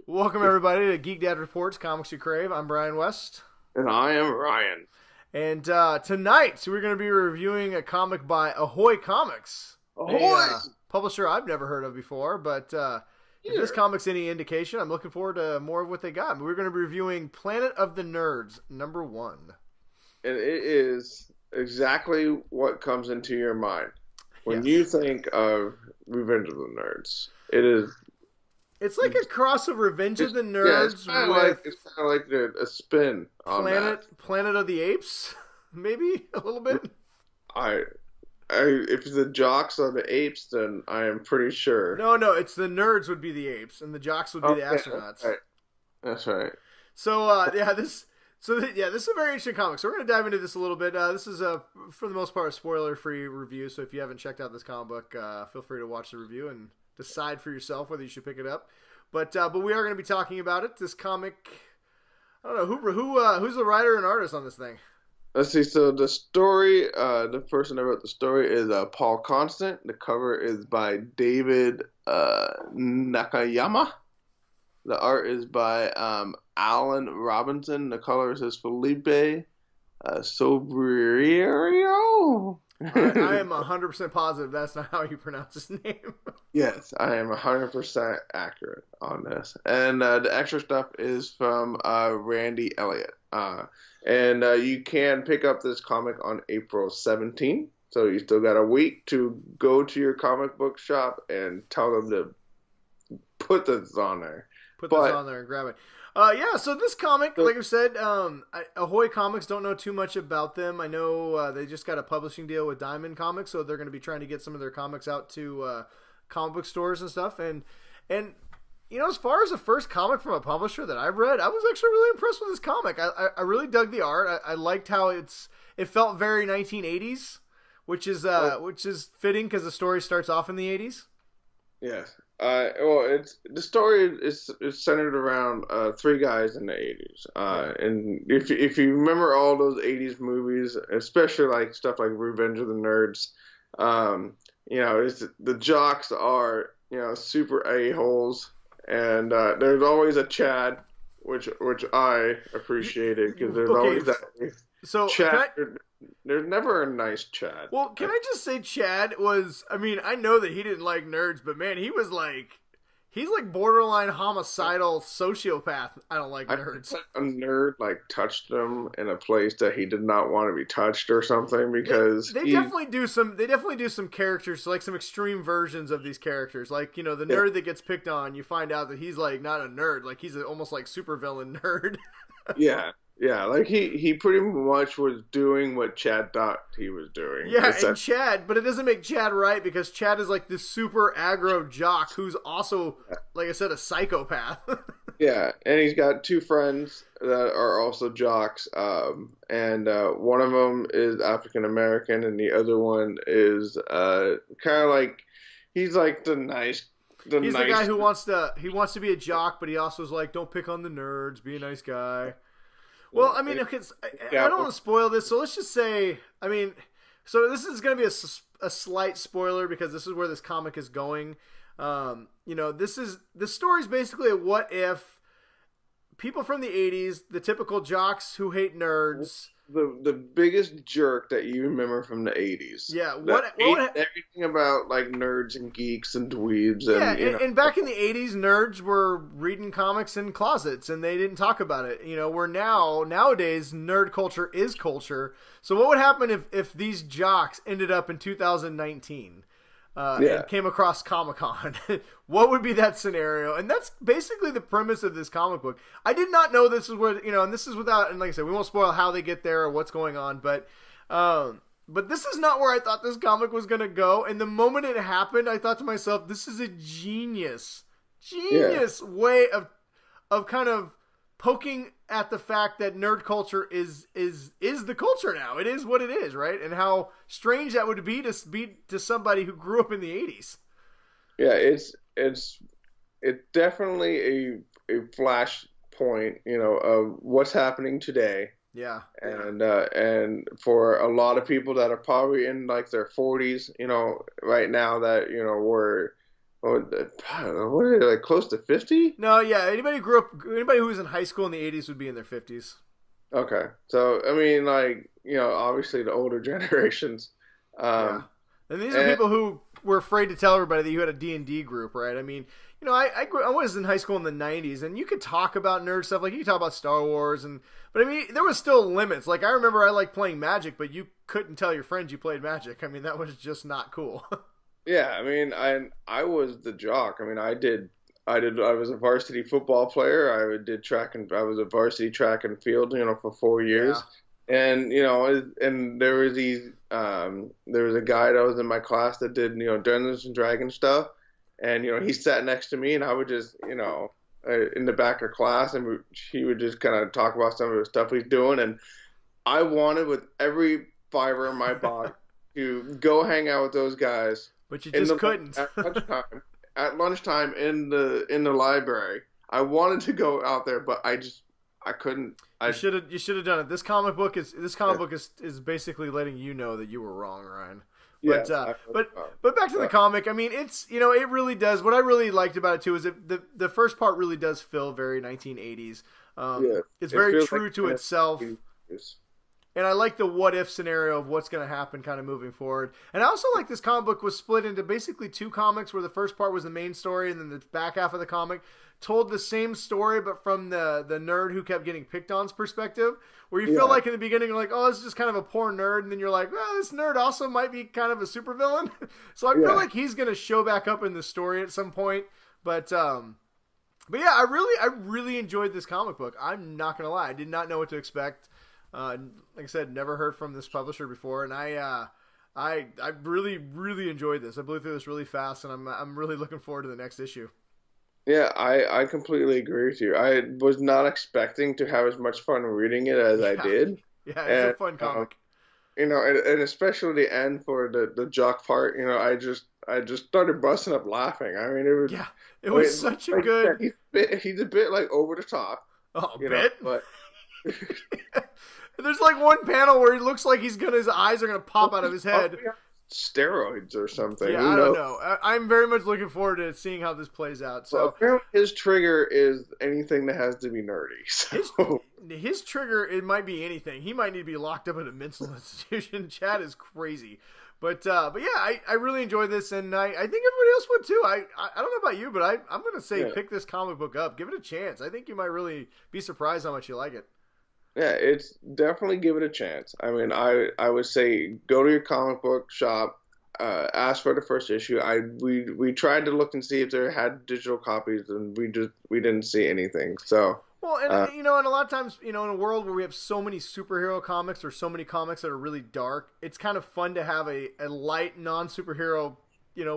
Welcome everybody to Geek Dad Reports Comics You Crave. I'm Brian West, And I am Ryan. and tonight we're going to be reviewing a comic by AHOY Comics, a Ahoy! publisher I've never heard of before. But if this comic's any indication, I'm looking forward to more of what they got. We're going to be reviewing Planet of the Nerds #1. And it is exactly what comes into your mind when Yes. you think of Revenge of the Nerds. It is. It's like a cross of Revenge of the Yeah, Nerds with it's kind of like a spin on Planet of the Apes, maybe a little bit. that. If the jocks are the apes, then I am pretty sure. No, it's the nerds would be the apes, and the jocks would be the astronauts. That's right. So this is a very interesting comic. So we're going to dive into this a little bit. This is for the most part, a spoiler-free review. So if you haven't checked out this comic book, feel free to watch the review and decide for yourself whether you should pick it up. But we are going to be talking about it. This comic, I don't know who's the writer and artist on this thing. Let's see. So the story, the person that wrote the story is Paul Constant. The cover is by David Nakayama. The art is by Alan Robinson. The colorist is Felipe Sobreiro. I am 100% positive that's not how you pronounce his name. Yes, I am 100% accurate on this. And the extra stuff is from Randy Elliott. And you can pick up this comic on April 17th. So you still got a week to go to your comic book shop and tell them to put this on there. Put this on there and grab it. So this comic, like I said, AHOY Comics, don't know too much about them. I know they just got a publishing deal with Diamond Comics, so they're going to be trying to get some of their comics out to comic book stores and stuff. And you know, as far as the first comic from a publisher that I've read, I was actually really impressed with this comic. I really dug the art. I liked how it felt very 1980s, which is fitting because the story starts off in the 80s. Yes. The story is centered around three guys in the 80s. And if you remember all those 80s movies, especially like stuff like Revenge of the Nerds, you know, the jocks are, you know, super a-holes, and there's always a Chad, which I appreciated because there's always that. So Chad, there's never a nice Chad. Well, can I just say Chad was, I mean, I know that he didn't like nerds, but man, he's like borderline homicidal sociopath. I don't like nerds. A nerd like touched him in a place that he did not want to be touched or something because they definitely do some characters, like some extreme versions of these characters. Like, you know, the nerd that gets picked on, you find out that he's like not a nerd, like he's almost like supervillain nerd. Yeah, like he pretty much was doing what Chad thought he was doing. Yeah, and Chad, but it doesn't make Chad right because Chad is like this super aggro jock who's also, like I said, a psychopath. Yeah, and he's got two friends that are also jocks, and one of them is African American, and the other one is kind of like he's like the guy who wants to be a jock, but he also is like, don't pick on the nerds, be a nice guy. Well, I mean, I don't want to spoil this, so let's just say, I mean, so this is going to be a slight spoiler because this is where this comic is going. You know, the story's basically a what if people from the 80s, the typical jocks who hate nerds. The biggest jerk that you remember from the 80s. Yeah, everything about like nerds and geeks and dweebs. And back in the 80s, nerds were reading comics in closets and they didn't talk about it. You know, nowadays nerd culture is culture. So what would happen if these jocks ended up in 2019? And came across Comic-Con? What would be that scenario? And that's basically the premise of this comic book. I did not know this is where, you know, and this is without, and like I said, we won't spoil how they get there or what's going on, but this is not where I thought this comic was going to go. And the moment it happened, I thought to myself, this is a genius way of kind of poking at the fact that nerd culture is the culture now. It is what it is, right? And how strange that would be to somebody who grew up in the 80s. Yeah, it's definitely a flashpoint, you know, of what's happening today. Yeah. And for a lot of people that are probably in like their 40s, you know, right now that, you know, were I don't know, what are they, like close to 50? No, yeah. Anybody who was in high school in the 80s would be in their 50s. Okay, so I mean, like, obviously the older generations. Yeah. Um, And these are and people who were afraid to tell everybody that you had a D&D group, right? I mean, I was in high school in the 90s, and you could talk about nerd stuff. Like, you could talk about Star Wars, but I mean, there was still limits. Like, I remember I liked playing Magic, but you couldn't tell your friends you played Magic. I mean, that was just not cool. yeah, I mean, I was the jock. I mean, I was a varsity football player. I was a varsity track and field, for 4 years. Yeah. And and there was a guy that was in my class that did Dungeons and Dragons stuff, and he sat next to me, and I would just in the back of class, and he would just kind of talk about some of the stuff he's doing, and I wanted with every fiber in my body to go hang out with those guys, But you just couldn't. At lunchtime in the library. I wanted to go out there, but I couldn't. You should have done it. This comic book is basically letting you know that you were wrong, Ryan. But but back to the comic. I mean, it's it really does. What I really liked about it too is that the first part really does feel very 1980s. It's very true to itself. And I like the what if scenario of what's going to happen kind of moving forward. And I also like this comic book was split into basically two comics where the first part was the main story and then the back half of the comic told the same story but from the nerd who kept getting picked on's perspective. Where you feel like in the beginning you're like, oh, this is just kind of a poor nerd. And then you're like, well, this nerd also might be kind of a supervillain. So I feel like he's going to show back up in the story at some point. But yeah, I really enjoyed this comic book. I'm not going to lie. I did not know what to expect. Like I said, never heard from this publisher before, and I really, really enjoyed this. I blew through this really fast, and I'm really looking forward to the next issue. Yeah, I completely agree with you. I was not expecting to have as much fun reading it as I did. Yeah, it's a fun comic. And especially the end for the jock part. I just started busting up laughing. I mean, it was such a good. He's a bit like over the top. Oh, bit. But. There's like one panel where it looks like his eyes are gonna pop out of his head. Steroids or something. Yeah, I don't know. I'm very much looking forward to seeing how this plays out. So apparently his trigger is anything that has to be nerdy. So. His trigger, it might be anything. He might need to be locked up in a mental institution. Chad is crazy. But yeah, I really enjoyed this, and I think everybody else would too. I don't know about you, but I'm going to say pick this comic book up. Give it a chance. I think you might really be surprised how much you like it. Yeah, it's definitely give it a chance. I mean, I would say go to your comic book shop, ask for the first issue. We tried to look and see if they had digital copies, and we didn't see anything. So well, and and a lot of times, in a world where we have so many superhero comics or so many comics that are really dark, it's kind of fun to have a light non-superhero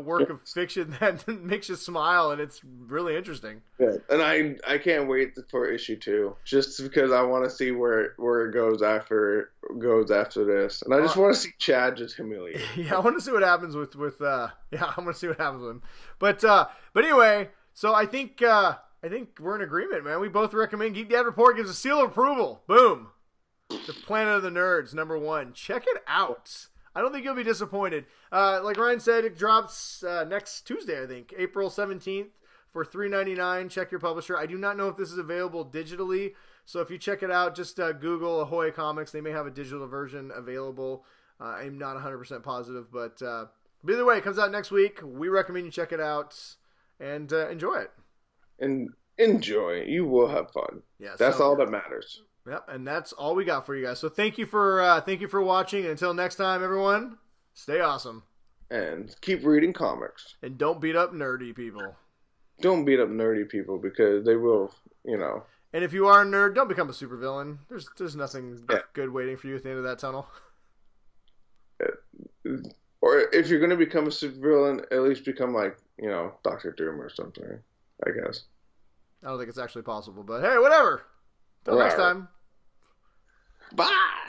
work of fiction that makes you smile, and it's really interesting. Yeah, and I can't wait for issue 2, just because I want to see where it goes after this, and I just want to see Chad just humiliated. Yeah, I want to see what happens with I want to see what happens with him. But anyway, so I think we're in agreement, man. We both recommend Geek Dad Report gives a seal of approval. Boom. The Planet of the Nerds #1. Check it out. I don't think you'll be disappointed. Like Ryan said, it drops next Tuesday, I think, April 17th for $3.99. Check your publisher. I do not know if this is available digitally, so if you check it out, just Google AHOY Comics. They may have a digital version available. I'm not 100% positive, but either way, it comes out next week. We recommend you check it out and enjoy it. And enjoy. You will have fun. Yeah, that's all that matters. Yep, and that's all we got for you guys. So thank you for watching, and until next time, everyone, stay awesome. And keep reading comics. And don't beat up nerdy people. Don't beat up nerdy people, because they will, And if you are a nerd, don't become a supervillain. There's nothing good waiting for you at the end of that tunnel. Or if you're going to become a supervillain, at least become like, Dr. Doom or something, I guess. I don't think it's actually possible, but hey, whatever. Till next time. Bye!